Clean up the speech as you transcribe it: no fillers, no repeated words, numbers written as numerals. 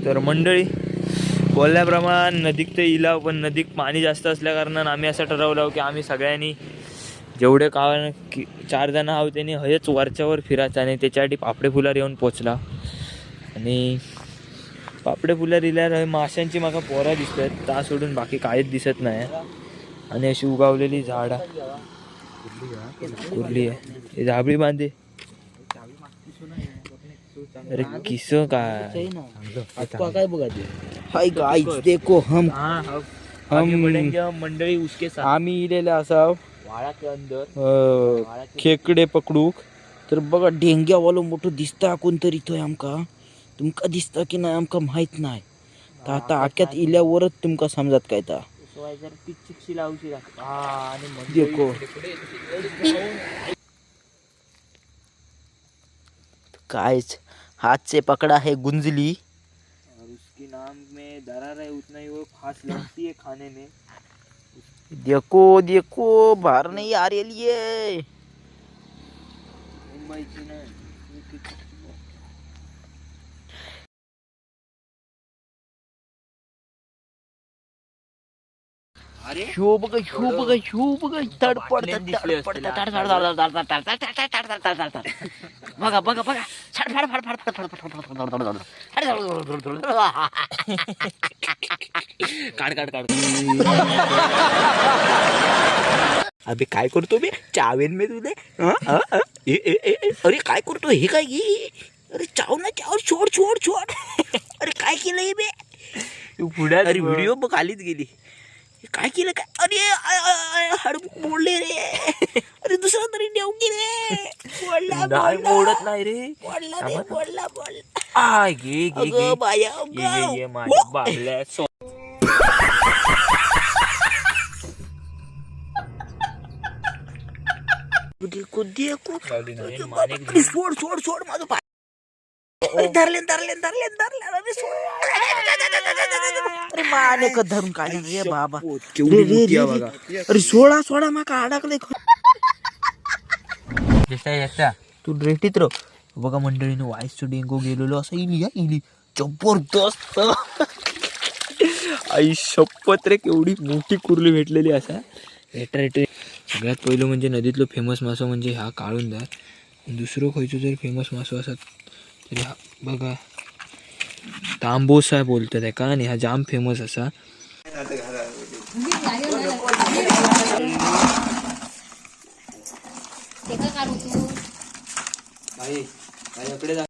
तर मंडळी बोलल्याप्रमाणे नदीक ते इला, पण नदीक पाणी जास्त असल्या कारणानं आम्ही असं ठरवलं की आम्ही सगळ्यांनी जेवढे की 4 जण आहोत त्यांनी हयच वरच्यावर फिरायचं आणि त्याच्यासाठी पापडे फुलार येऊन पोचला. आणि पापडे फुलार इल्यावर माशांची माका पोरा दिसतात, ता सोडून बाकी काहीच दिसत नाही. आणि अशी उगावलेली झाडा कुर्ली आहे, हे झाबळी बांधे. अरे किस काय बघा ते हाय गाइस देखो हम मंडळी उसके साथ आम्ही इलेले असा वाळा के अंदर खेकडे पकडूक. तर बघा डेंग्यावालो मोठं दिसता कोणतरी इथं आमका. तुमका दिसता की नाही आमका माहित नाही. तर आता आख्यात इल्यावरच तुमका समजत काय ता. देखो कायच हाथ से पकड़ा है गुंजली. और उसके नाम में दरार है, उतना ही वो फास्ट लगती है खाने में. देखो देखो बाहर नहीं आ रही है. मुंबईची नाही. ह्यो बघा तडपड बघा बघा बघा काढ अबे काय करतो बे चावेन में तुले. अरे काय करतो हे काय घे. अरे चाव ना चाव छोड. अरे काय केलं बे. अरे व्हिडिओ बघ आलीच गेली. काय केलं काय. अरे हड मोडले रे. अरे दुसरा तरी देऊ की रे. मोडत नाही रे. बोलला आय घे बाया ये माझ्या बाबल्या. देखो माने सोड माझं पाय. धरले अरे माने का धरून काढले रे बाबा. अरे सोडा माका अडकले. तू ड्रेटीत राह. बघा मंडळीने वाईस डेंगू गेलेलो असं इली जबरदस्त. आई शपथ रे केवढी मोठी कुर्ली भेटलेली असा. सगळ्यात पहिलं म्हणजे नदीतलं फेमस मासो म्हणजे हा काळून द्या. दुसरं खायचं जर फेमस मासो असत तरी हा बघा तांबोसा बोलतात आहे का. आणि हा जाम फेमस असा.